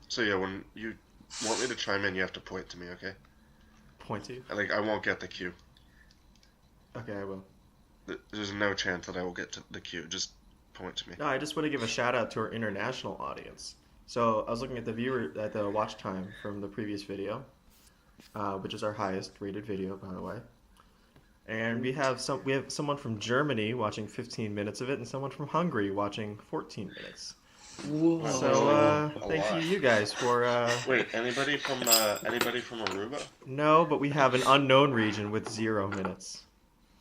So yeah, when you want me to chime in, you have to point to me, okay? Point to you? I won't get the cue. Okay, I will. There's no chance that I will get to the cue. Just point to me. No, I just want to give a shout out to our international audience. So I was looking at the watch time from the previous video, which is our highest rated video, by the way. And we have someone from Germany watching 15 minutes of it, and someone from Hungary watching 14 minutes. Wow, Whoa. that's So a thank lot. you guys for Wait, anybody from Aruba? no, but we have an unknown region with 0 minutes.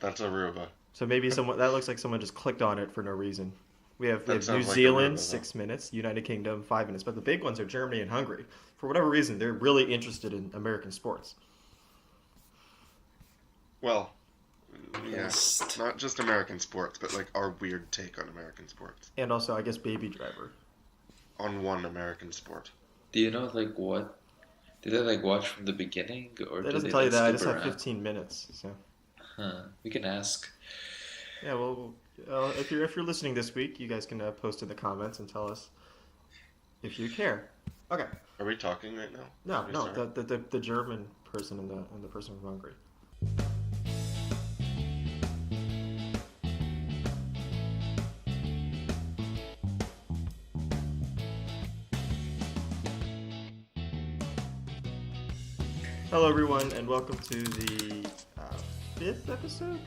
That's Aruba. So maybe someone that looks like someone just clicked on it for no reason. We That have New sounds like Zealand Aruba, though. 6 minutes, United Kingdom 5 minutes, but the big ones are Germany and Hungary. For whatever reason, they're really interested in American sports. Well, yeah, Best. not just American sports, but like our weird take on American sports. And also, I guess Baby Driver. On one American sport. Do you know like what? Did they like watch from the beginning or That did doesn't they tell you like that. I skip just have around? 15 minutes. So Huh. We can ask. yeah, well, if you're listening this week, you guys can post in the comments and tell us if you care. Okay. Are we talking right now? No, Should we no, start? the German person and the person from Hungary. Hello, everyone, and welcome to the fifth episode.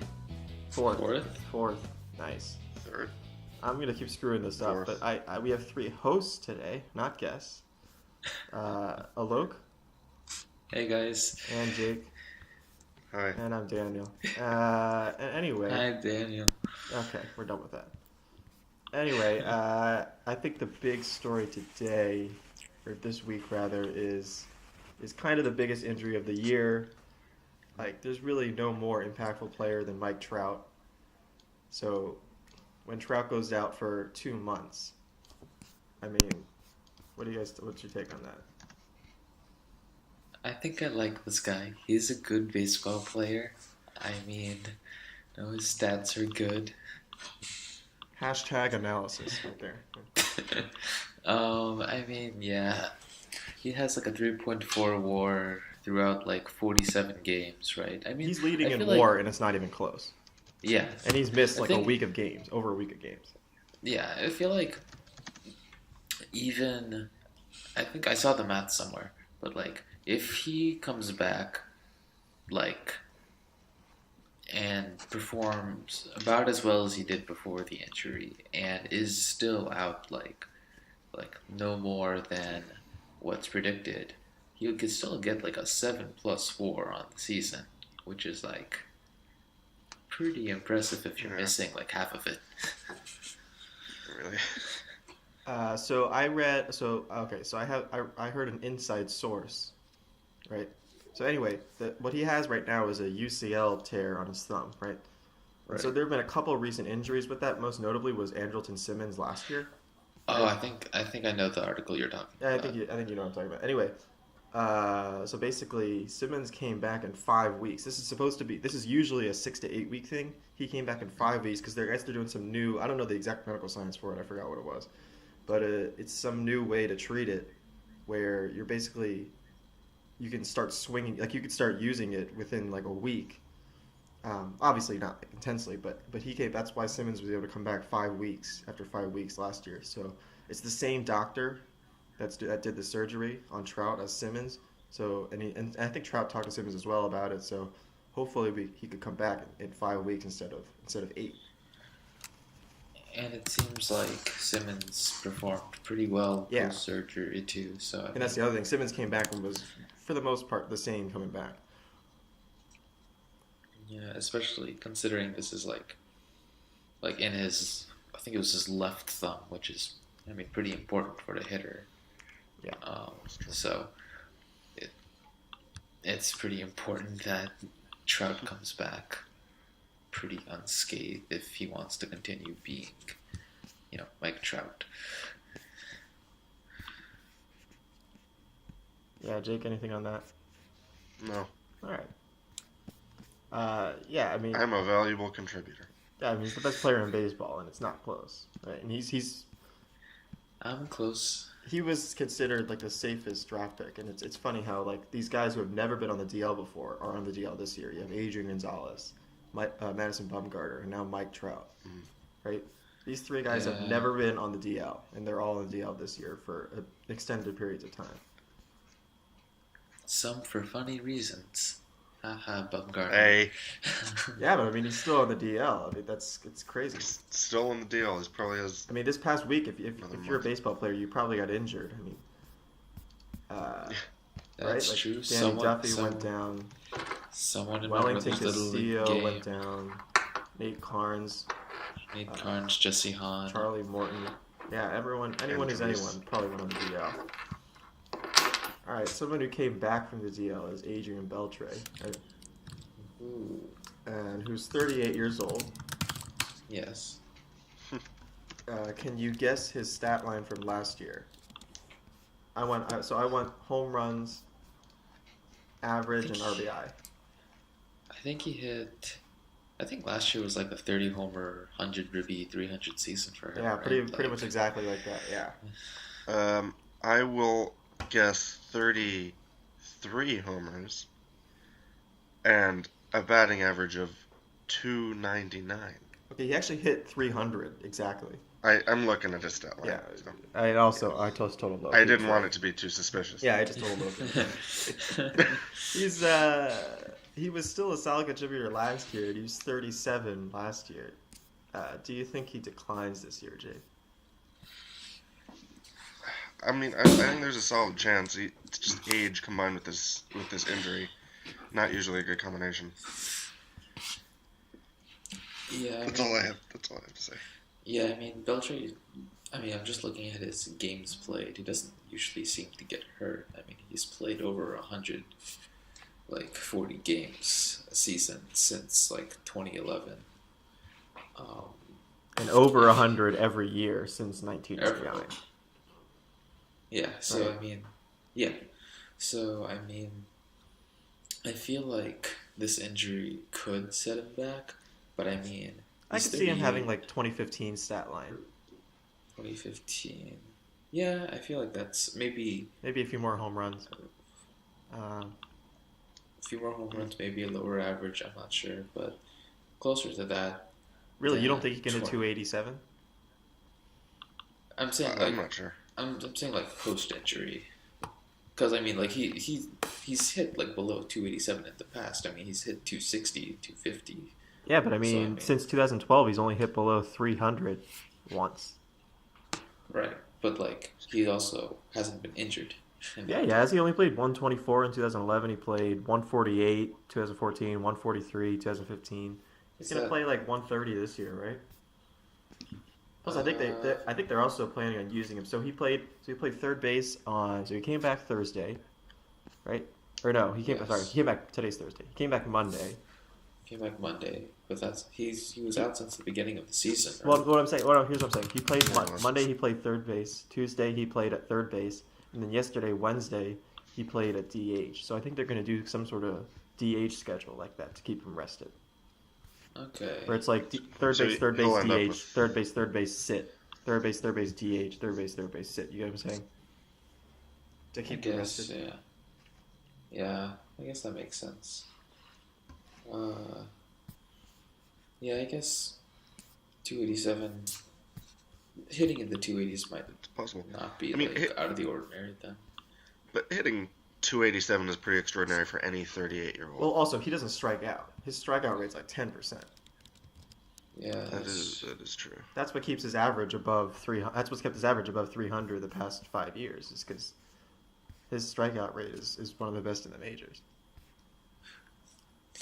Fourth. Fourth? Fourth. Nice. Third. I'm gonna keep screwing this up, Fourth. but we have three hosts today, not guests. Alok Hey guys. and Jake, Hi. and I'm Daniel. Anyway, Hi Daniel. okay, we're done with that. Anyway, I think the big story today, or this week rather, is kind of the biggest injury of the year. Like, there's really no more impactful player than Mike Trout. So, when Trout goes out for 2 months, I mean, what's your take on that? I think I like this guy. He's a good baseball player. I mean, no, his stats are good. Hashtag analysis right there. I mean, yeah. He has like a 3.4 WAR throughout like 47 games, right? I mean, He's leading I in feel WAR, like, and it's not even close. yeah, And he's missed I like a think, week of games, over a week of games. yeah, I feel like even, I think I saw the math somewhere, but like if he comes back, like, and performs about as well as he did before the injury, and is still out like no more than what's predicted, he could still get like a 7+4 on the season, which is like pretty impressive if you're Yeah, missing like half of it. really. So I read. So okay. So I heard an inside source, right? So anyway, what he has right now is a UCL tear on his thumb, right? And so Right. there have been a couple of recent injuries with that. Most notably was Andrelton Simmons last year, Oh, right? I think I know the article you're talking Yeah, about. I think you know what I'm talking about. Anyway, so basically Simmons came back in 5 weeks. This is usually a 6 to 8 week thing. He came back in 5 weeks because they're doing some new. I don't know the exact medical science for it. I forgot what it was, but it's some new way to treat it, where you can start swinging, like you could start using it within like a week. Obviously not intensely, but he came. That's why Simmons was able to come back 5 weeks after 5 weeks last year. So it's the same doctor that did the surgery on Trout as Simmons. So and I think Trout talked to Simmons as well about it. So hopefully he could come back in 5 weeks instead of 8. And it seems like Simmons performed pretty well Yeah, post surgery too. So I and that's think, the other thing. Simmons came back and was for the most part the same coming back. yeah, especially considering this is like in his, I think it was his left thumb, which is, I mean, pretty important for the hitter. Yeah. That's true. So it it's pretty important that Trout comes back pretty unscathed if he wants to continue being, Mike Trout. Yeah, Jake, anything on that? No, All right. Yeah, I mean, I'm a valuable contributor. he's the best player in baseball, and it's not close, right? And I'm close. he was considered like the safest draft pick, and it's funny how like these guys who have never been on the DL before are on the DL this year. You have Adrian Gonzalez, Madison Bumgarner, and now Mike Trout, right? These three guys have Yeah. never been on the DL, and they're all on the DL this year for extended periods of time. Some for funny reasons. Haha, Bumgarner. Hey, Yeah, but I mean, he's still on the DL. I mean, it's crazy. he's still on the deal. He's probably has. I mean, this past week, if Another you're a month. baseball player, you probably got injured. I mean, That's right? Like true. Danny Duffy went down. Someone in one of Wellington those little Castillo game. went down. Nate Carnes, Nate Carnes, Jesse Hahn. Charlie Morton. Yeah, anyone who's Injuries. anyone probably went on the DL. All right, someone who came back from the DL is Adrian Beltre, right? Ooh, And who's 38 years old. yes. Can you guess his stat line from last year? I want home runs, average, and RBI. I think he hit. I think last year was like a 30 homer, 100 ribby, 300 season for him. Yeah, right? pretty Like, much exactly like that. Yeah. I will guess 33 homers and a batting average of 299. Okay, he actually hit 300 exactly. I'm looking at his stat line. Yeah. so. I told Loki. I didn't want it to be too suspicious. Yeah, I just told Loki. He was still a solid contributor last year. He was 37 last year. Do you think he declines this year, Jay? I mean, I think there's a solid chance. It's just age combined with this injury. Not usually a good combination. Yeah. That's all I have to say. Yeah, I mean, Beltre, I'm just looking at his games played. He doesn't usually seem to get hurt. I mean, he's played over 100, 40 games a season since, 2011. And over 100 every year since 1999. Yeah, so, Right. I mean, yeah. So, I mean, I feel like this injury could set him back, but I mean... I he's could see him 38. having 2015 stat line. 2015. Yeah, I feel like that's maybe Maybe a few more home runs. a few more home runs, maybe a lower average. I'm not sure, but closer to that. Really, you don't Yeah, think he can hit 20. 287? I'm saying I'm not sure. I'm saying post injury, because I mean he's hit below 287 in the past. I mean he's hit 260, 250. Yeah, but I mean, since 2012, he's only hit below 300 once. Right, but he also hasn't been injured. Yeah, he has. He only played 124 in 2011. He played 148 2014, 143 2015. He's gonna play 130 this year, right? Plus, I think they're also planning on using him. So he played third base on. So he came back Thursday, right? Or no, he came. Yes. Sorry, he came back today's Thursday. He came back Monday. Came back Monday, but he was out since the beginning of the season. Right? Well, here's what I'm saying. He played Yeah. Monday. He played third base. Tuesday he played at third base, and then yesterday, Wednesday, he played at DH. So I think they're going to do some sort of DH schedule like that to keep him rested. Okay. Where it's third So base, third he'll base, end up DH, with- third base, sit, third base, DH, third base, sit. You get what I'm saying? To I keep him guess, rested. yeah. Yeah, I guess that makes sense. Yeah, I guess 287. Hitting in the 280s might It's possible. not be I mean, out of the ordinary then. But hitting 287 is pretty extraordinary for any 38-year-old. Well, also he doesn't strike out. His strikeout rate's 10%. Yeah, that is true. That's what keeps his average above 300. That's what's kept his average above 300 the past 5 years. Is because his strikeout rate is one of the best in the majors.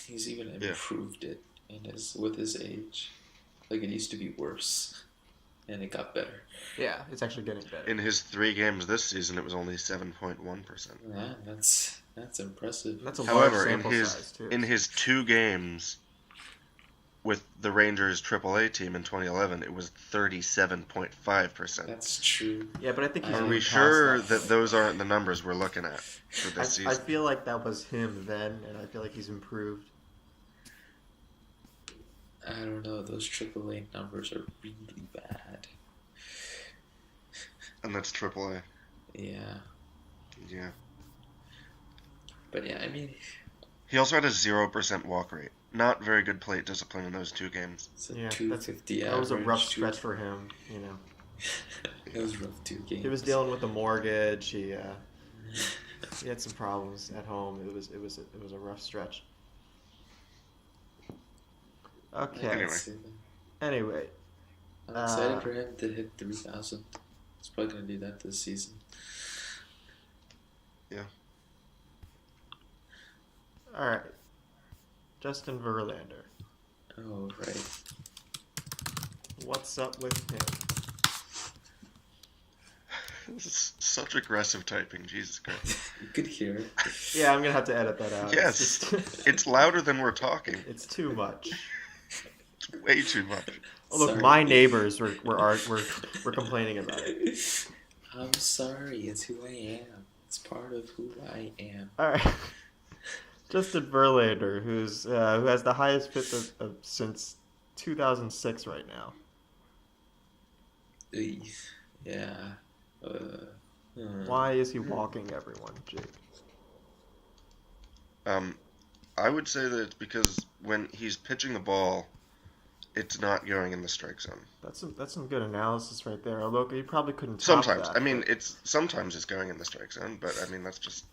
he's even Yeah. improved it with his age. It used to be worse, and it got better. Yeah, it's actually getting better. In his 3 games this season, it was only 7.1%. Yeah, that's impressive. That's a However, large in sample his size too. in his 2 games with the Rangers AAA team in 2011, it was 37.5%. That's true. Yeah, but I think he's Are moved we past sure that. that those aren't the numbers we're looking at for this I season? feel like that was him then, and I feel like he's improved. I don't know. Those AAA numbers are really bad. And that's AAA. Yeah. Yeah. But yeah, I mean, He also had a 0% walk rate. Not very good plate discipline in those two games. it's a Yeah, 250 that was a rough average. stretch for him. It was rough 2 games. He was dealing with a mortgage. He had some problems at home. It was a rough stretch. Okay. Anyway, I'm excited for him to hit 3,000. He's probably going to do that this season. Yeah. All right. Justin Verlander. Oh, right. What's up with him? This is such aggressive typing, Jesus Christ. You could hear it. Yeah, I'm gonna have to edit that out. Yes, it's louder than we're talking. It's too much. It's way too much. Oh, look, my neighbors were complaining about it. I'm sorry, it's who I am. It's part of who I am. All right. Justin Verlander, who has the highest FIP since 2006 right now. Yeah. Why is he walking everyone, Jake? I would say that it's because when he's pitching the ball, it's not going in the strike zone. That's some good analysis right there. Although he probably couldn't. Top Sometimes, that, I mean, sometimes it's going in the strike zone, but I mean that's just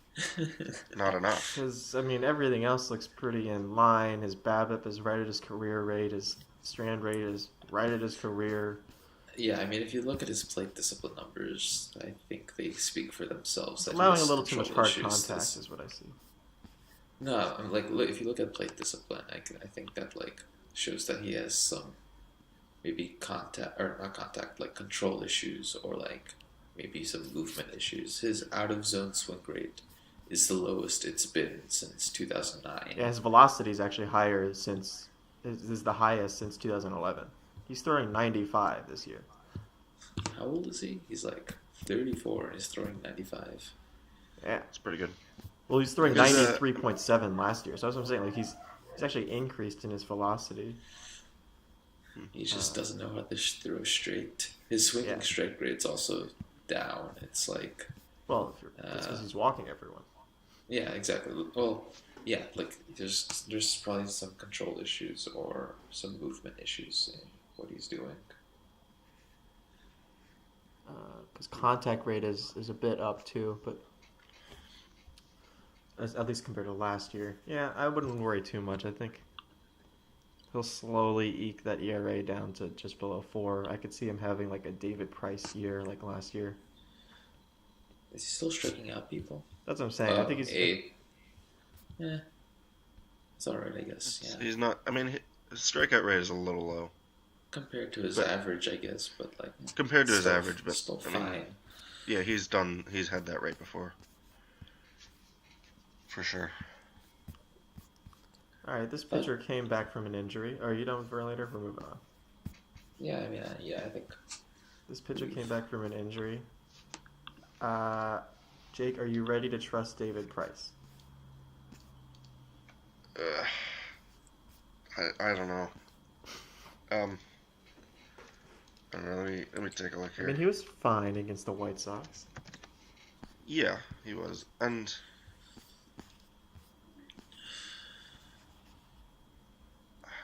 not enough. Because I mean everything else looks pretty in line. His BABIP is right at his career rate. His strand rate is right at his career. Yeah, I mean, if you look at his plate discipline numbers, I think they speak for themselves. Allowing a little too much hard contact is what I see. No, if you look at plate discipline, I think that shows that he has some maybe control issues, or maybe some movement issues. His out of zone swing rate is the lowest it's been since 2009. Yeah, his velocity is actually higher is the highest since 2011. He's throwing 95 this year. How old is he? He's 34 and he's throwing 95. Yeah, it's pretty good. Well, he's throwing 93.7 last year, so that's what I'm saying. He's actually increased in his velocity. He just doesn't know how to throw straight. His swinging strike rate's also down. It's well, it's because he's walking everyone. Yeah, exactly. Well, yeah, there's probably some control issues or some movement issues in what he's doing. Because contact rate is a bit up too, but at least compared to last year. Yeah, I wouldn't worry too much. I think he'll slowly eke that ERA down to just below 4. I could see him having a David Price year like last year. Is he still striking out people? That's what I'm saying. I think he's 8. Yeah, it's all right, I guess. Yeah, he's not. I mean, his strikeout rate is a little low compared to his average, I guess. But compared to his average, but still fine. Yeah, he's had that rate before. For sure. All right, this pitcher came back from an injury. Are you done with Verlander? We're moving on. Yeah, I mean, I think this pitcher came back from an injury. Jake, are you ready to trust David Price? I don't know. I don't know. Let me take a look here. I mean, he was fine against the White Sox. Yeah, he was, and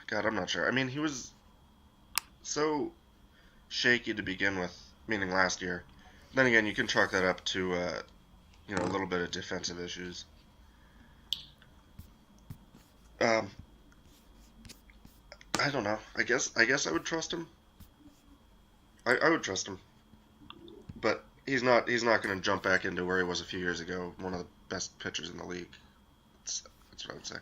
God, I'm not sure. I mean, he was so shaky to begin with, meaning last year. Then again, you can chalk that up to a little bit of defensive issues. I don't know. I guess I would trust him. I would trust him, but he's not going to jump back into where he was a few years ago. One of the best pitchers in the league. That's what I would say.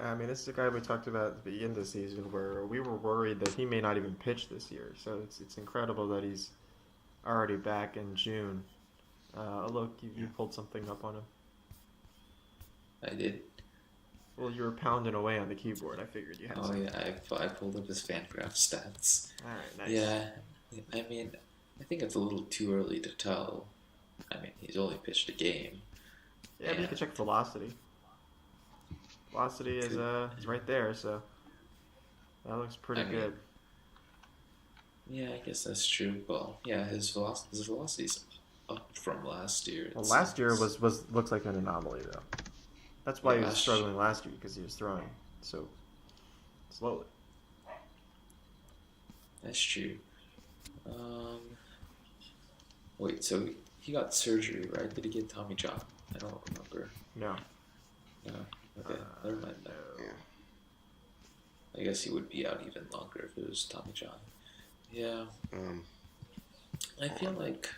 I mean, this is a guy we talked about at the beginning of the season where we were worried that he may not even pitch this year. So it's incredible that he's already back in June. Look, you pulled something up on him. I did. Well, you were pounding away on the keyboard. I figured you had something. Yeah, I pulled up his Fangraph stats. All right, nice. Yeah, I mean, I think it's a little too early to tell. I mean, he's only pitched a game. Yeah, but you can check velocity. Velocity is right there, so that looks pretty good. Yeah, I guess that's true. Well, yeah, his velocity's up from last year. Well, It last year seems. was looks like an anomaly though. That's why Yeah, he was last. struggling last year because he was throwing so slowly. That's true. Um, Wait, so he got surgery, right? Did he get Tommy John? I don't remember. No, No. Okay, never mind then. no. Yeah. I guess he would be out even longer if it was Tommy John. Yeah, Um, I feel like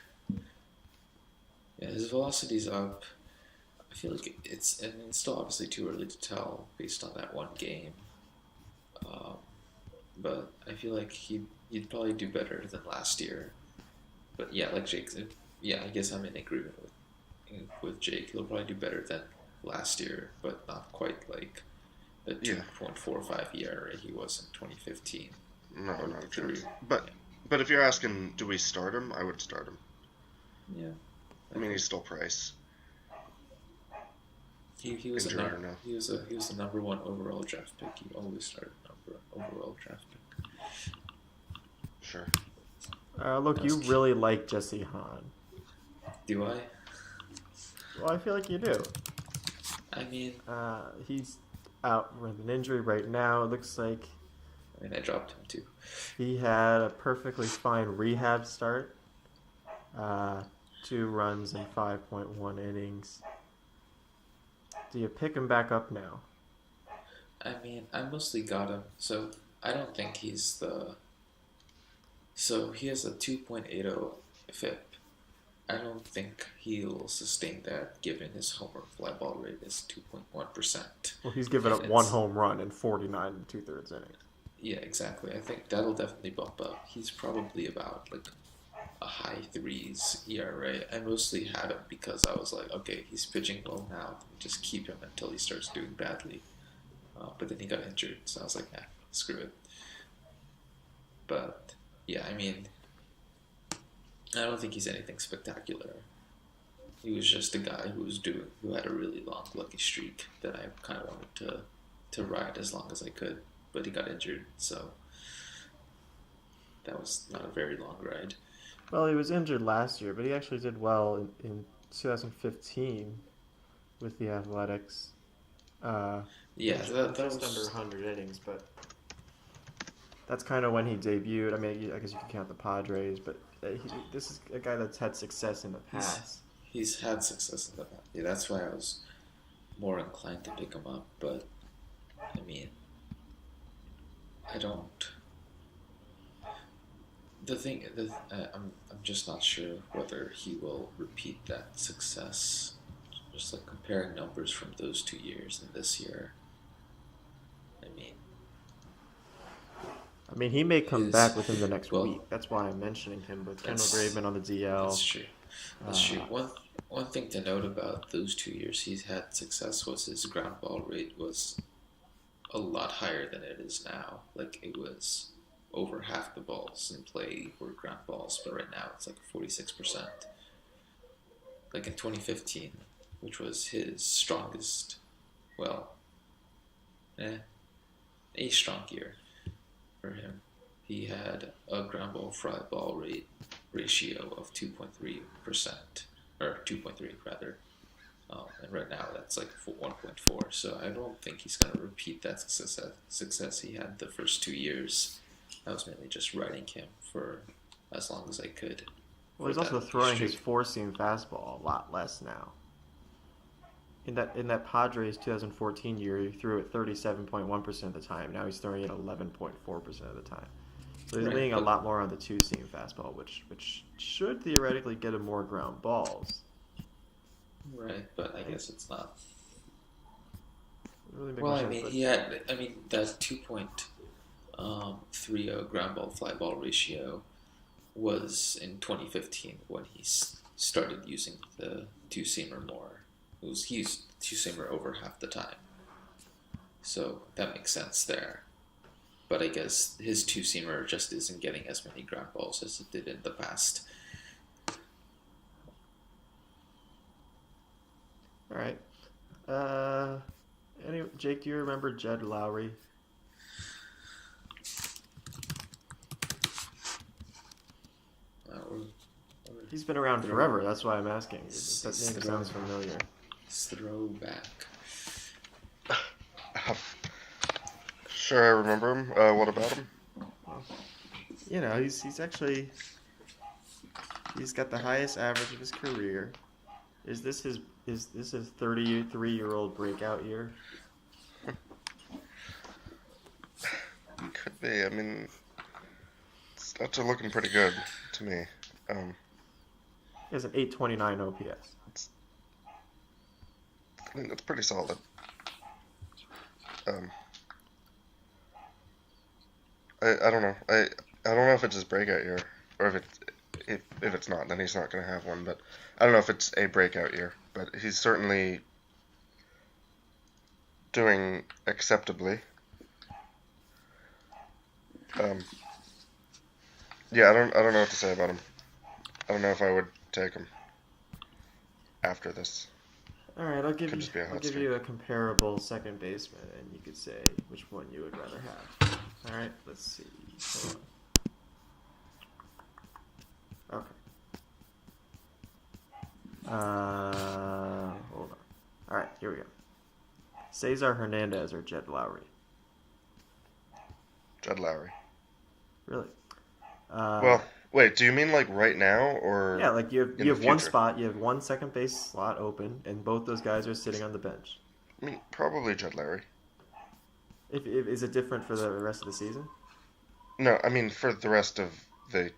his velocity's up. I feel like it's, I mean, it's still obviously too early to tell based on that one game. Um, but I feel like he'd probably do better than last year. But yeah, like Jake, yeah, I guess I'm in agreement with Jake. He'll probably do better than last year, but not quite like the Yeah. 2.45 ERA he was in 2015 no, or not a three. chance. But if you're asking, do we start him? I would start him. Yeah, I mean, he's still Price. he was Injured or no. he was the number one overall draft pick. He always started number overall draft pick. Sure. Look, you really like Jesse Hahn. Do I? Well, I feel like you do. I mean, He's out with an injury right now. It looks like I dropped him too. he had a perfectly fine rehab start. 2 runs in 5.1 innings. Do you pick him back up now? I mean, I mostly got him, so I don't think he's the. So he has a 2.80 FIP. I don't think he'll sustain that given his homer fly ball rate is 2.1%. Well, he's given up And 1 it's- home run in 49 and 2/3 innings. Yeah, exactly. I think that'll definitely bump up. He's probably about like a high threes ERA. I mostly had him because I was like, okay, he's pitching well now. Just keep him until he starts doing badly. But then he got injured, so I was like, nah, screw it. But yeah, I mean, I don't think he's anything spectacular. He was just a guy who had a really long lucky streak that I kind of wanted to ride as long as I could. But he got injured, so that was not a very long ride. Well, he was injured last year, but he actually did well in 2015 with the Athletics. Yeah, that just was under 100 innings, but that's kind of when he debuted. I mean, I guess you can count the Padres, but this is a guy that's had success in the past. he's had success in the past. Yeah, that's why I was more inclined to pick him up. But I mean, I don't. I'm just not sure whether he will repeat that success. Just like comparing numbers from those 2 years and this year. I mean, he may come His- back within the next well, week. That's why I'm mentioning him with Kendall that's- Graveman on the DL. That's true. That's true. One thing to note about those 2 years he's had success was his ground ball rate was a lot higher than it is now. Like it was over half the balls in play were ground balls, but right now it's like 46%. Like in 2015, which was his strongest, a strong year for him. He had a ground ball fly ball rate ratio of 2.3%, or 2.3 rather. And right now that's like 1.4. So I don't think he's going to repeat that success he had the first 2 years. I was mainly just riding him for as long as I could. Well, he's for also that throwing his streak. 4-seam fastball a lot less now. In that Padres 2014 year, he threw it 37.1% of the time. Now he's throwing it 11.4% of the time. So he's Right, leaning a but- lot more on the 2-seam fastball, which should theoretically get him more ground balls. Right, but I guess it's not. Really make Well, no I sense, mean, but- that 2.30 ground ball fly ball ratio was in 2015 when he started using the two seamer more. He used two seamer over half the time, so that makes sense there. But I guess his two seamer just isn't getting as many ground balls as it did in the past. All right. Jake, do you remember Jed Lowry? He's been around forever. That's why I'm asking. That name sounds familiar. Throwback. Sure, I remember him. What about him? Well, you know, he's got the highest average of his career. Is this his 33-year-old breakout year? Could be. I mean, stats are looking pretty good to me. He has an 829 OPS. I think that's pretty solid. I don't know. I don't know if it's his breakout year, or if it's not, then he's not going to have one. But I don't know if it's a breakout year. But he's certainly doing acceptably. Yeah, I don't know what to say about him. I don't know if I would take him after this. All right, I'll give Could just be a hot you streak. a comparable second baseman, and you could say which one you would rather have. All right, let's see. Hold on. Okay. Hold on. All right, here we go. Cesar Hernandez or Jed Lowry? Jed Lowry. Really? Well, wait. Do you mean like right now, or Yeah, like you in have the one future? spot, you have one second base slot open, and both those guys are sitting on the bench. I mean, probably Jed Lowry. If is it different for the rest of the season? No, I mean for the rest of the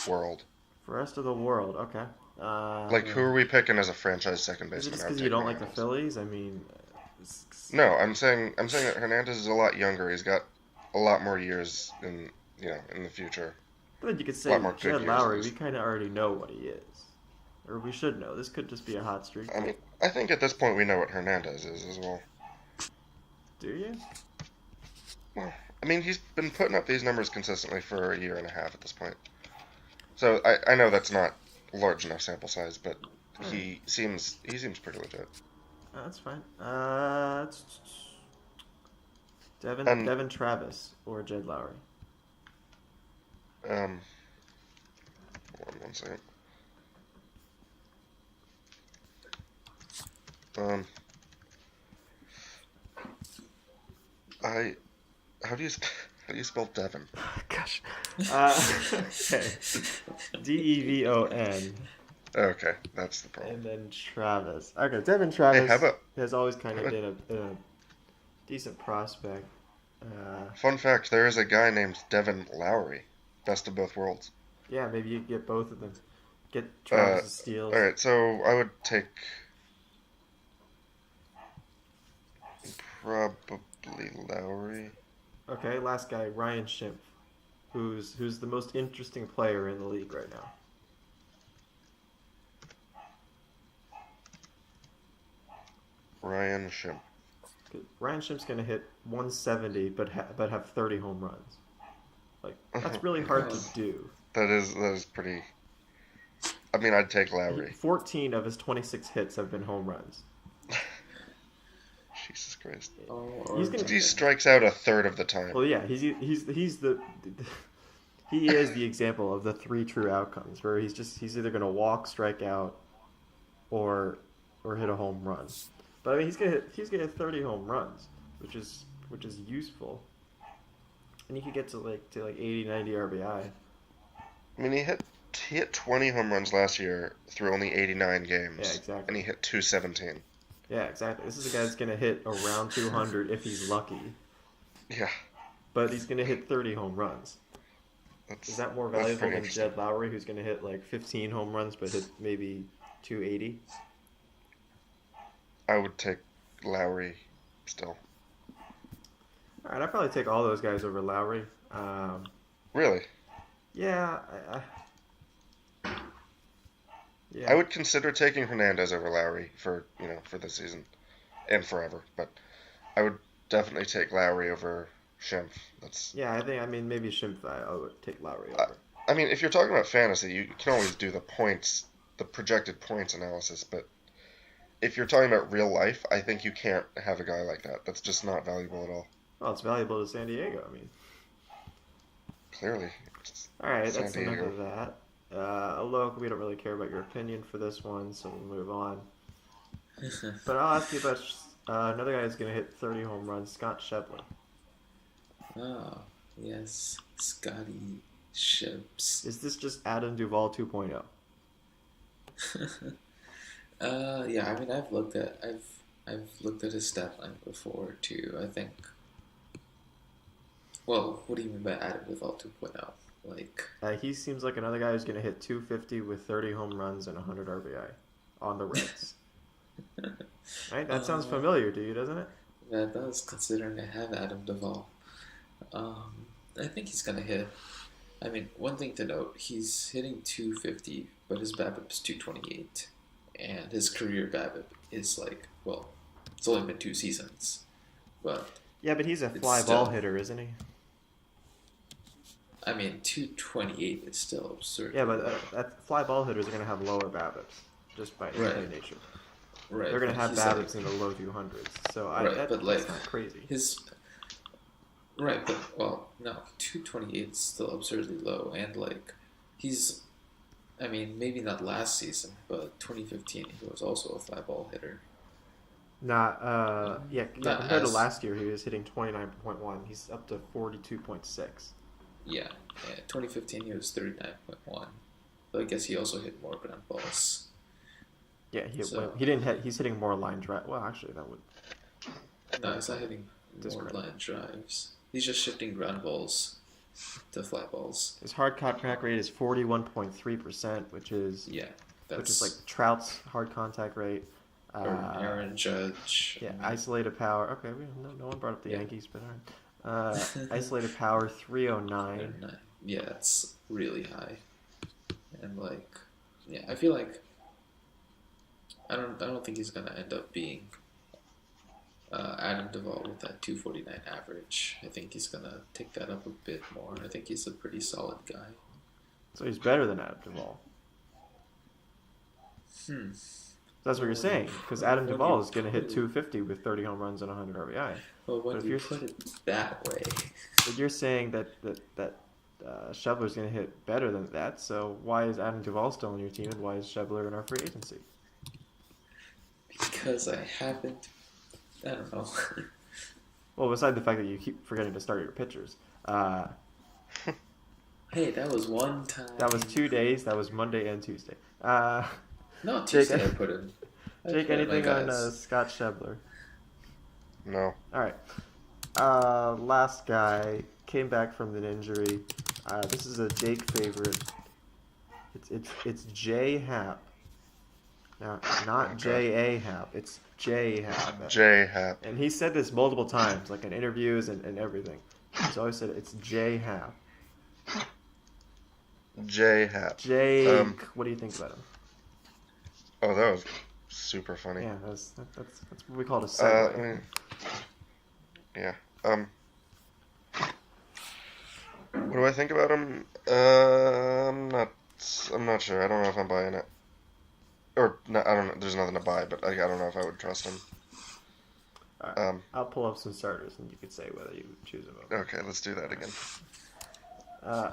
world. For the rest of the world, okay. Like, who are we picking as a franchise second Is it baseman? just I would because you take don't like the Hernandez. Phillies? I mean, No, I'm saying that Hernandez is a lot younger. He's got a lot more years in the future. but you could A say lot more good Jed years, Lowry. at We least. kind of already know what he is, or we should know. This could just be a hot streak. I mean, I think at this point we know what Hernandez is as well. Do you? Well, I mean, he's been putting up these numbers consistently for a year and a half at this point. So I know that's not a large enough sample size, but he seems pretty legit. That's fine. And- Devin Travis or Jed Lowry? Hold on one second. How do you spell Devon? Gosh. Okay. Devon. Okay, that's the problem. And then Travis. Okay, Devin Travis how about- has always kind of how been a decent prospect. Fun fact: there is a guy named Devin Lowry, best of both worlds. Yeah, maybe you get both of them. Get Travis' steals. All right, so I would take probably Lowry. Okay, last guy, Ryan Schimpf, who's the most interesting player in the league right now. Ryan Schimpf. Ryan Schimpf's gonna hit 170, but have 30 home runs. Like that's really hard to do. That is pretty. I mean, I'd take Lowry. 14 of his 26 hits have been home runs. Jesus Christ. He's gonna. He strikes out a third of the time. Well, yeah, he is the example of the three true outcomes where he's either gonna walk, strike out, or hit a home run. But I mean, he's gonna hit 30 home runs, which is useful, and he could get to like 80, 90 RBI. I mean, he hit 20 home runs last year through only 89 games. Yeah, exactly. And he hit 217. Yeah, exactly. This is a guy that's gonna hit around 200 if he's lucky, Yeah. but he's gonna hit 30 home runs. Is that more that's valuable pretty than interesting. Jed Lowry, who's gonna hit like 15 home runs but hit maybe 280? I would take Lowry still. All right, I'd probably take all those guys over Lowry. Really? Yeah, yeah. I would consider taking Hernandez over Lowry for this season and forever, but I would definitely take Lowry over Schimpf. Yeah, I mean, maybe Schimpf, I would take Lowry over. I mean, if you're talking about fantasy, you can always do the projected points analysis, but if you're talking about real life, I think you can't have a guy like that. That's just not valuable at all. Well, it's valuable to San Diego, I mean. Clearly. All right, San that's enough Diego. of that. Look, we don't really care about your opinion for this one, so we'll move on. But I'll ask you about another guy who's going to hit 30 home runs, Scott Schebler. Oh, yes, Scotty Ships. Is this just Adam Duvall 2.0? Yeah, I mean, I've looked at his stat line before too. I think. Well, what do you mean by Adam Duvall 2.0? Like, He seems like another guy who's going to hit 250 with 30 home runs and 100 RBI on the Reds. Right? That sounds familiar to you, doesn't it? that does, considering I have Adam Duvall. I think he's gonna hit. I mean, one thing to note: he's hitting 250, but his BABIP's 228, and his career BABIP is like, well, it's only been 2 seasons, but Yeah, but he's a It's fly still- ball hitter, isn't he? I mean, 228 is still absurd. Yeah, but fly ball hitters are going to have lower BABIPs, just by Right. nature. right, They're going to but have he's BABIPs in the low 200s. So Right, but, that's like, not crazy. his right, but well, no, 228 is still absurdly low, and like he's, I mean, maybe not last season, but 2015 he was also a fly ball hitter. Not compared to as- last year, he was hitting 29.1. He's up to 42.6. Yeah, 2015 he was 39.1. But I guess he also hit more ground balls. Yeah, So- he didn't hit. He's hitting more line drive. Well, actually, that would. No, he's not hitting more Discredit. line drives. He's just shifting ground balls to fly balls. His hard contact rate is 41.3%, which is That's like Trout's hard contact rate. or Aaron Judge. Yeah, isolated power. Okay, no one brought up the Yankees, but all right. Isolated power 309. Yeah, it's really high. And like, yeah, I feel like I don't think he's gonna end up being Adam Duvall with that 249 average. I think he's gonna take that up a bit more. I think he's a pretty solid guy. So he's better than Adam Duvall. That's what you're saying, because Adam When Duvall you is going to hit put it- 250 with 30 home runs and 100 RBI. Well, when But if you you're- put it that way, But you're saying that Schebler's going to hit better than that, so why is Adam Duvall still on your team, and why is Schebler in our free agency? because I haven't, I don't know. Well, beside the fact that you keep forgetting to start your pitchers. Hey, that was one time. That was 2 days. That was Monday and Tuesday. No, Jake, Tuesday I put in. I Jake, put in my anything on guys. Scott Schebler? No. All right. Last guy came back from an injury. This is a Jake favorite. It's J Happ. Now, not Okay. J A Happ. It's J Happ. J Hap. And he said this multiple times, like in interviews and everything. He's always said it's J Happ. J Hap. Jake, what do you think about him? Oh, that was super funny. Yeah, that's what we call it a I segue. mean, yeah. What do I think about him? I'm not sure. I don't know if I'm buying it. Or no, I don't know. There's nothing to buy, but I don't know if I would trust him. All right. I'll pull up some starters, and you could say whether you would choose them. Okay, let's do that again.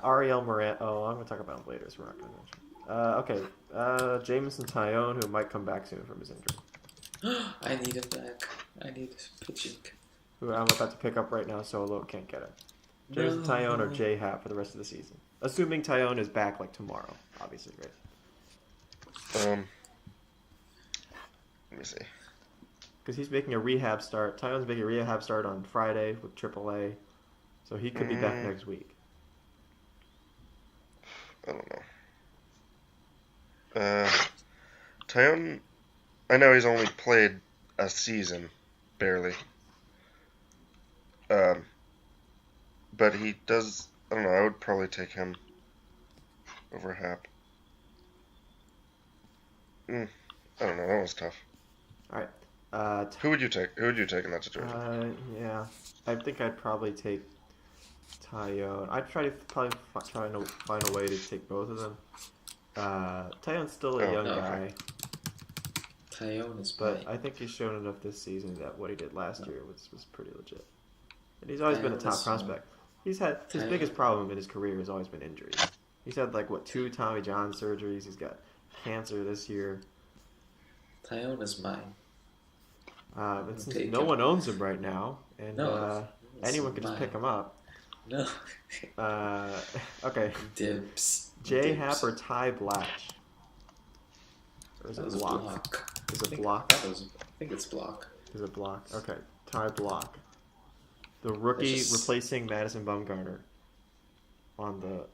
Ariel Moran. Oh, I'm going to talk about him later, so we're not going to mention. Okay. Jameson Tyone, who might come back soon from his injury. I need him back. I need his pitching. Who I'm about to pick up right now, so Lo can't get it. Jameson Tyone or J Happ for the rest of the season. Assuming Tyone is back like tomorrow, obviously, right? Let me see. Because he's making a rehab start. Tyone's making a rehab start on Friday with AAA, so he could be back next week. I don't know. Tyone, I know he's only played a season, barely. But he does. I don't know. I would probably take him over Hap. I don't know. That was tough. All right. Who would you take? Who would you take in that situation? Yeah, I think I'd probably take Tyone. I'd try to find a way to take both of them. Tyone's still a young no. guy, Tyone is but playing. I think he's shown enough this season that what he did last year was pretty legit. And he's always been a top Tyone's, prospect. He's had his Tyone- biggest problem in his career has always been injuries. He's had like what 2 Tommy John surgeries. He's got cancer this year. Tyone is mine. And since Take no him. one owns him right now, and No, it's anyone can just mine. pick him up. No. Okay. Dibs. J Dibs. Hap or Ty Blatch? Or is That it was a block? block. Is it I block? think it's block. Is it block? Okay. Ty Block. The rookie That's just- replacing Madison Bumgarner on the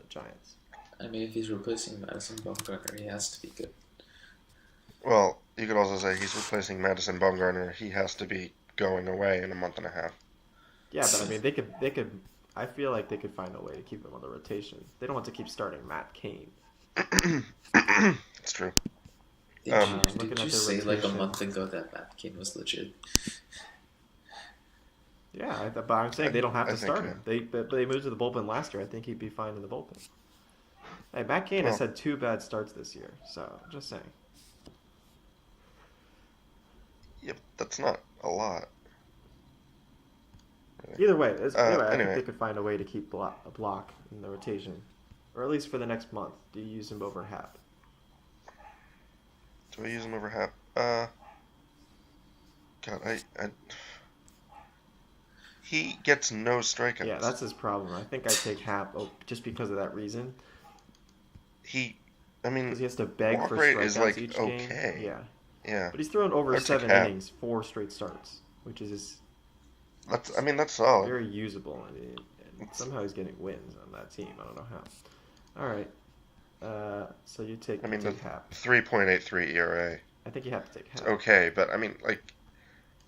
Giants. I mean, if he's replacing Madison Bumgarner, he has to be good. Well, you could also say he's replacing Madison Bumgarner. He has to be going away in a month and a half. Yeah, but I mean, they could. I feel like they could find a way to keep him on the rotation. They don't want to keep starting Matt Cain. It's true. Did looking you at their say like a rotation. month ago that Matt Cain was legit? Yeah, but I'm saying they don't have I to think, start him. But they moved to the bullpen last year. I think he'd be fine in the bullpen. Hey, Matt Cain has Well- had 2 bad starts this year, so just saying. Yep, that's not a lot. Either way, I think anyway. they could find a way to keep a block in the rotation, or at least for the next month. Do you use him over Hap? Do I use him over Hap? God, he gets no strikeouts. Yeah, that's his problem. I think I take Hap just because of that reason. I mean, Because he has to beg walk for rate strikeouts is, like, each okay. game. Yeah, yeah, but he's thrown over I would take 7 Hap. innings, 4 straight starts, which is that's solid. very usable. And somehow he's getting wins on that team. I don't know how. All right. So you take Hap. 3.83 ERA. I think you have to take Hap. It's okay, but I mean, like,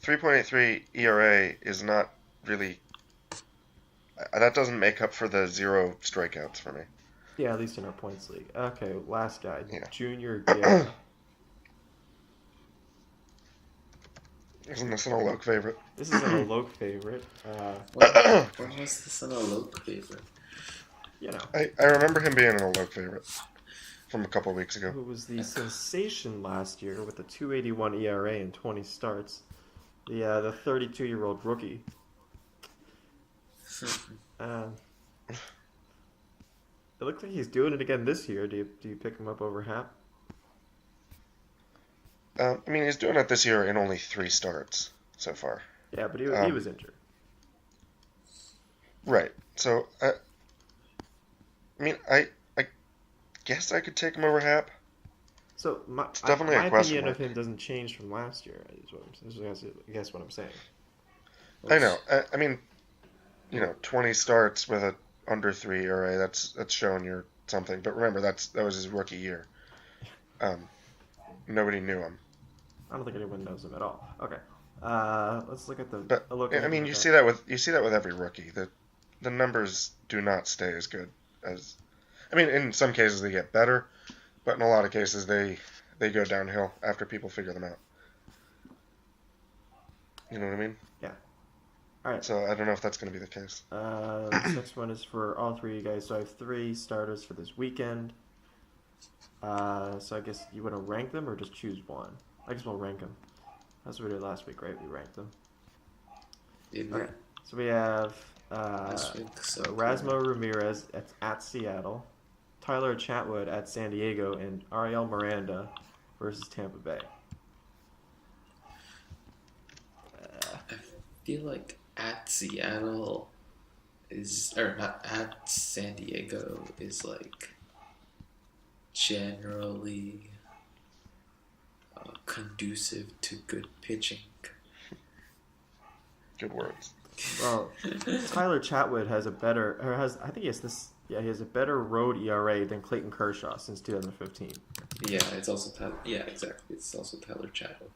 3.83 ERA is not really. That doesn't make up for the 0 strikeouts for me. Yeah, at least in our points league. Okay, last guy, Yeah. Junior Guerra. Isn't this an Alok favorite? This is an Alok favorite. When was this an Alok favorite? You know, I remember him being an Alok favorite from a couple weeks ago. who was the sensation last year with a 2.81 ERA and 20 starts. The 32-year-old rookie. It looks like he's doing it again this year. Do you pick him up over Hap? I mean, he's doing it this year in only 3 starts so far. Yeah, but he was injured. Right. So, I mean, I guess I could take him over Hap. So my definitely a my question opinion of mark. him doesn't change from last year. I guess what I'm saying. I know. I mean, 20 starts with a under 3 ERA. That's showing you something. But remember, that was his rookie year. Nobody knew him. I don't think anyone knows him at all. Okay. Let's look at the. But look I mean, you see that with every rookie. The numbers do not stay as good as. I mean, in some cases they get better, but in a lot of cases they go downhill after people figure them out. You know what I mean? Yeah. All right. So I don't know if that's going to be the case. This next one is for all 3 of you guys. So I have 3 starters for this weekend. So I guess you want to rank them or just choose one? I guess we'll rank them. That's what we did last week, right? We ranked them. Did we? Okay. So we have Last week, so Erasmo Ramirez at Seattle, Tyler Chatwood at San Diego, and Ariel Miranda versus Tampa Bay. I feel like at Seattle or not at San Diego is like generally conducive to good pitching. Good words. Well, Tyler Chatwood has I think he has this. Yeah, he has a better road ERA than Clayton Kershaw since 2015. Yeah, it's also Tyler. Yeah, exactly. It's also Tyler Chatwood.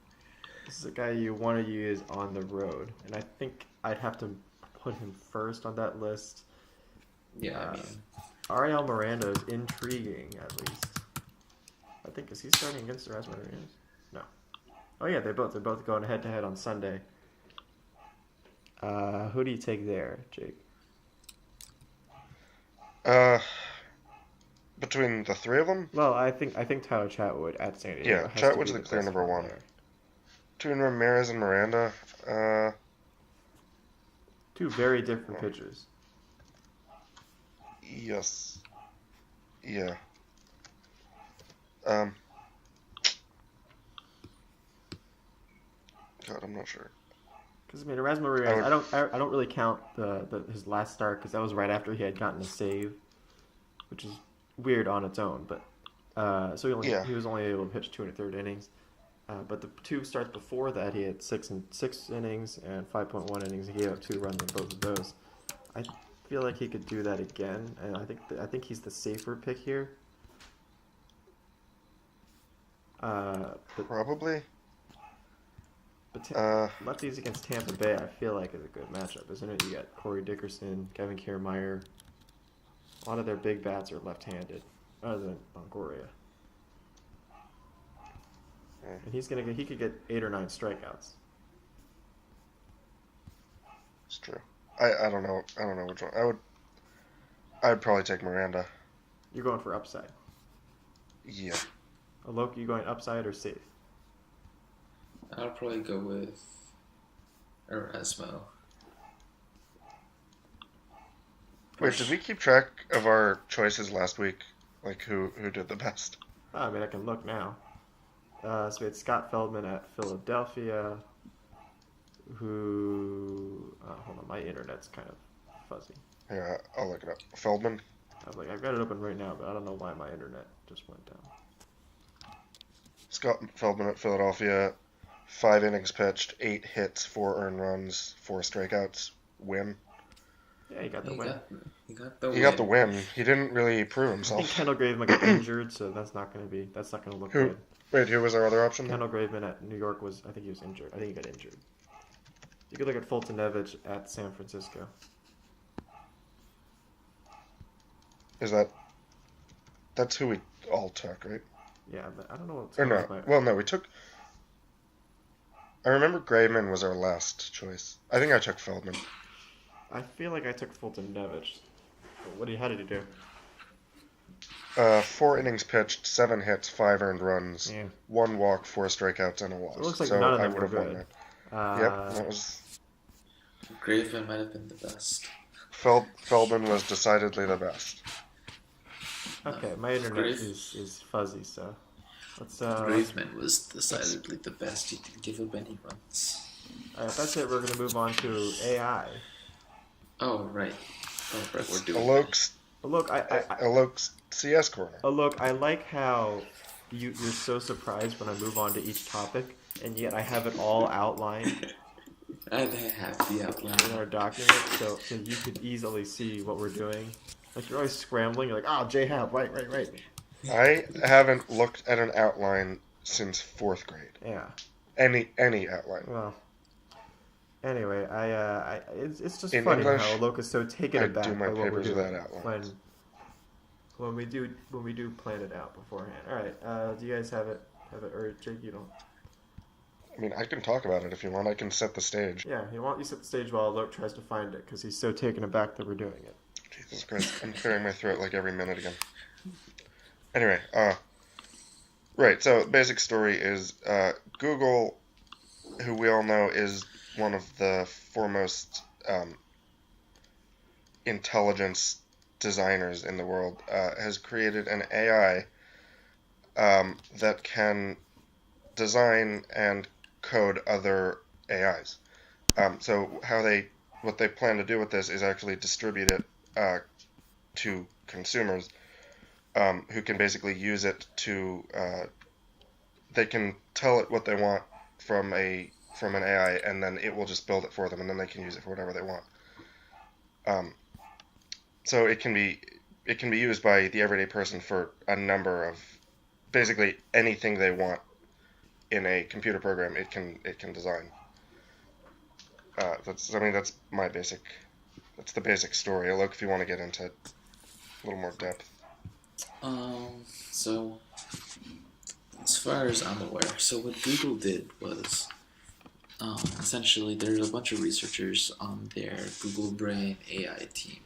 This is a guy you want to use on the road, and I think I'd have to put him first on that list. Yeah, I mean, Ariel Miranda is intriguing, at least. I think, is he starting against Erasmo Ramirez? No. Oh yeah, they're both going head to head on Sunday. Who do you take there, Jake? Between the 3 of them, Well, I think Tyler Chatwood at San Diego. Yeah, has Chatwood's to be the clear best number one 1. there. between Ramirez and Miranda, 2 very different pitchers. yes. Yeah. God, I'm not sure. Because Erasmo Ramirez, I don't really count his last start because that was right after he had gotten a save, which is weird on its own. But so Yeah. he was only able to pitch 2 1/3 innings. But the 2 starts before that, he had 6 innings and 5.1 innings. He gave up 2 runs in both of those. I feel like he could do that again, and I think he's the safer pick here. Probably. But lefties against Tampa Bay, I feel like is a good matchup, isn't it? You got Corey Dickerson, Kevin Kiermaier. A lot of their big bats are left-handed, other than Longoria. And he could get 8 or 9 strikeouts. It's true. I don't know which one. I'd probably take Miranda. You're going for upside. Yeah. Alok, you going upside or safe? I'll probably go with Erasmo. Wait, did we keep track of our choices last week? Like who did the best? I mean, I can look now. So we had Scott Feldman at Philadelphia, who... hold on, my internet's kind of fuzzy. Yeah, I'll look it up. Feldman? I've got it open right now, but I don't know why my internet just went down. Scott Feldman at Philadelphia, 5 innings pitched, 8 hits, 4 earned runs, 4 strikeouts, win. Yeah, he got the win. He got the win. He didn't really prove I himself. think Kendall Graveman got injured, so that's not going to look good. Wait, who was our other option? Kendall Graveman at New York I think he was injured. I think he got injured. You could look at Fultonevich at San Francisco. That's who we all took, right? Yeah, but I don't know what's Or going no. on. Well, no, we took... I remember Graveman was our last choice. I think I took Feldman. I feel like I took Fultonevich. How did he do? 4 innings pitched, 7 hits, 5 earned runs, 1 walk, 4 strikeouts, and a loss. So it looks like none of them were good. Yep, that was... Graveman might have been the best. Feldman was decidedly the best. Okay, my internet is fuzzy, so let's... Graveman was decidedly the best. He didn't give up any runs. Alright, that's it. We're going to move on to AI. Oh, right. We're doing Alok's CS corner. Look, I like how you're so surprised when I move on to each topic, and yet I have it all outlined. I have the outline in our document, so you could easily see what we're doing. Like, you're always scrambling. You're like, J-Hab, right. I haven't looked at an outline since 4th grade. Yeah. Any outline. Well, anyway, it's just in funny English, how Alok is so taken aback do my by what we're papers doing without outlines. when we do plan it out beforehand. All right, do you guys have it, or Jake, you don't? I mean, I can talk about it if you want. I can set the stage. Yeah, you set the stage while Alok tries to find it because he's so taken aback that we're doing it. Jesus Christ, I'm clearing my throat like every minute again. Anyway, right, so basic story is Google, who we all know is one of the foremost intelligence designers in the world, has created an AI that can design and code other AIs. So what they plan to do with this is actually distribute it to consumers who can basically use it to they can tell it what they want from an AI, and then it will just build it for them, and then they can use it for whatever they want. So it can be used by the everyday person for a number of basically anything they want in a computer program. It can design. That's the basic story. Look, if you want to get into a little more depth. So as far as I'm aware, so what Google did was essentially there's a bunch of researchers on their Google Brain AI team.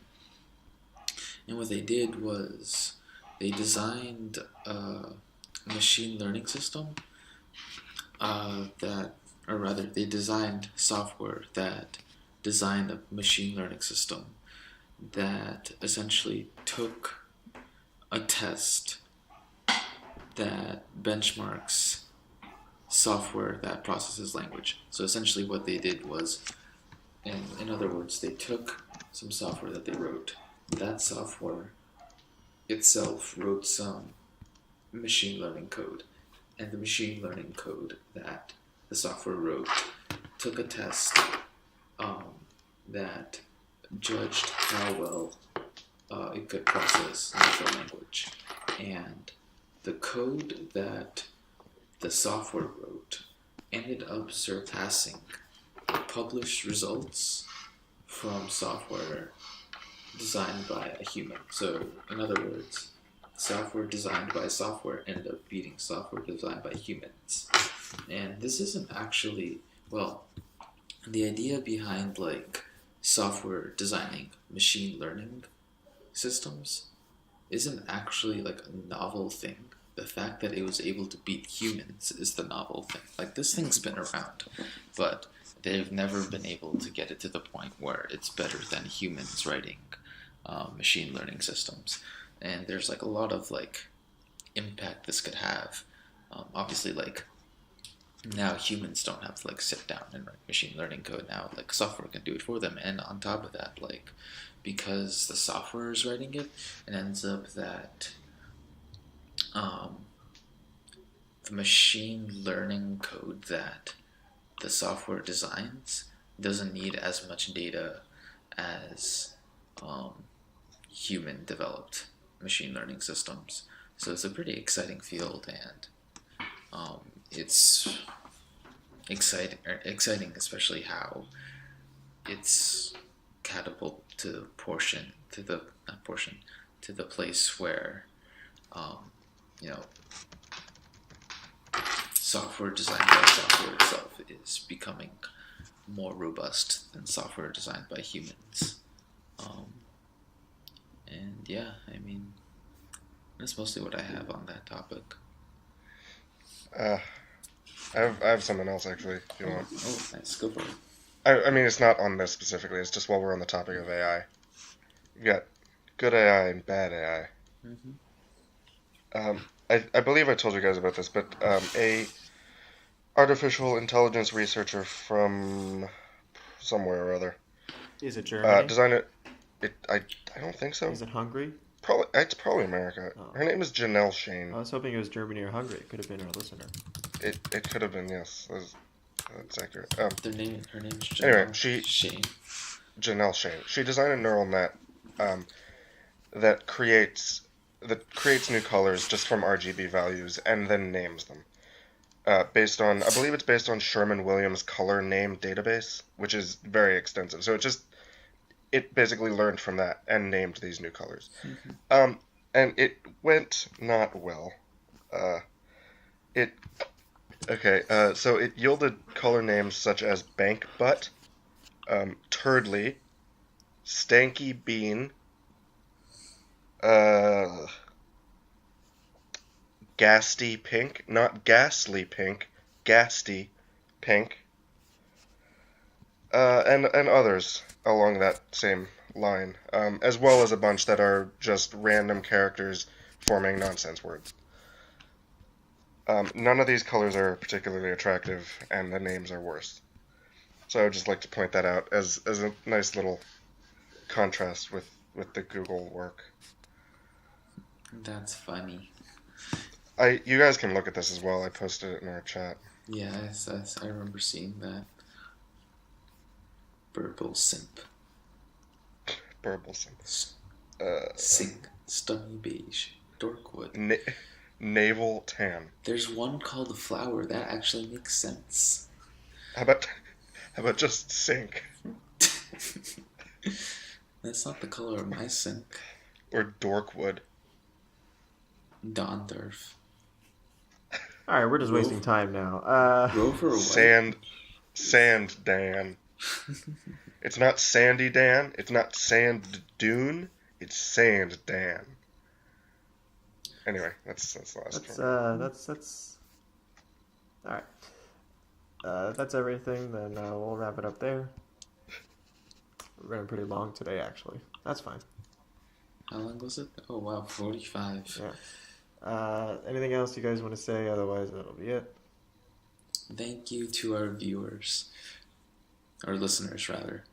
And what they did was they designed a machine learning system they designed software that designed a machine learning system that essentially took a test that benchmarks software that processes language. So essentially what they did was, in other words, they took some software that they wrote. That software itself wrote some machine learning code. And the machine learning code that the software wrote took a test that judged how well it could process natural language. And the code that the software wrote ended up surpassing published results from software designed by a human. So, in other words, software designed by software ended up beating software designed by humans. And this isn't actually, well, the idea behind like software designing machine learning systems isn't actually like a novel thing. The fact that it was able to beat humans is the novel thing. Like, this thing's been around, but they've never been able to get it to the point where it's better than humans writing machine learning systems. And there's like a lot of like impact this could have. Obviously, like, now humans don't have to like sit down and write machine learning code. Now like software can do it for them. And on top of that, like, because the software is writing it, it ends up that the machine learning code that the software designs doesn't need as much data as human developed machine learning systems. So it's a pretty exciting field, and it's exciting especially how it's catapult to the place where software designed by software itself is becoming more robust than software designed by humans. And yeah, I mean, that's mostly what I have on that topic. I have something else, actually, if you want. Oh, nice. Go for it. I mean, it's not on this specifically. It's just while we're on the topic of AI. You've got good AI and bad AI. Mm-hmm. I believe I told you guys about this, but a artificial intelligence researcher from somewhere or other Is it Germany? designed it. I don't think so. Is it Hungary? It's probably America. Oh. Her name is Janelle Shane. I was hoping it was Germany or Hungary. It could have been our listener. It could have been, yes. That's accurate. Her name's Janelle Anyway, Shane. Janelle Shane. She designed a neural net that creates new colors just from RGB values and then names them. I believe it's based on Sherman-Williams color name database, which is very extensive. So it basically learned from that and named these new colors. Mm-hmm. And it went not well. So it yielded color names such as Bank Butt, Turdley, Stanky Bean, Gasty Pink, not Ghastly Pink, Gasty Pink, and others along that same line, as well as a bunch that are just random characters forming nonsense words. None of these colors are particularly attractive, and the names are worse. So I would just like to point that out as a nice little contrast with the Google work. That's funny. You guys can look at this as well. I posted it in our chat. Yeah, I remember seeing that. Burble Simp. Burble Simp. Sink. Stunny Beige. Dorkwood. Naval Tan. There's one called Flower. That actually makes sense. How about just Sink? That's not the color of my sink. Or Dorkwood. Dondorf. Alright, we're just wasting time now. Rover White. Sand Dan. It's not Sandy Dan. It's not Sand Dune. It's Sand Dan. Anyway, that's the last one. That's alright. That's everything. Then we'll wrap it up there. We're running pretty long today, actually. That's fine. How long was it? Oh wow, 45. Yeah. Anything else you guys want to say? Otherwise, that'll be it. Thank you to our viewers, or listeners rather.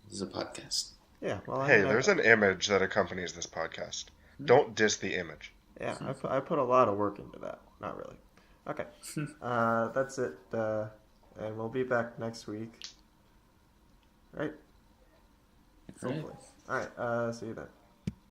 This is a podcast. Yeah. Well, Hey, there's an image that accompanies this podcast. Don't diss the image. Yeah, I put a lot of work into that. Not really. Okay. That's it. And we'll be back next week. Right? Hopefully. All right. See you then.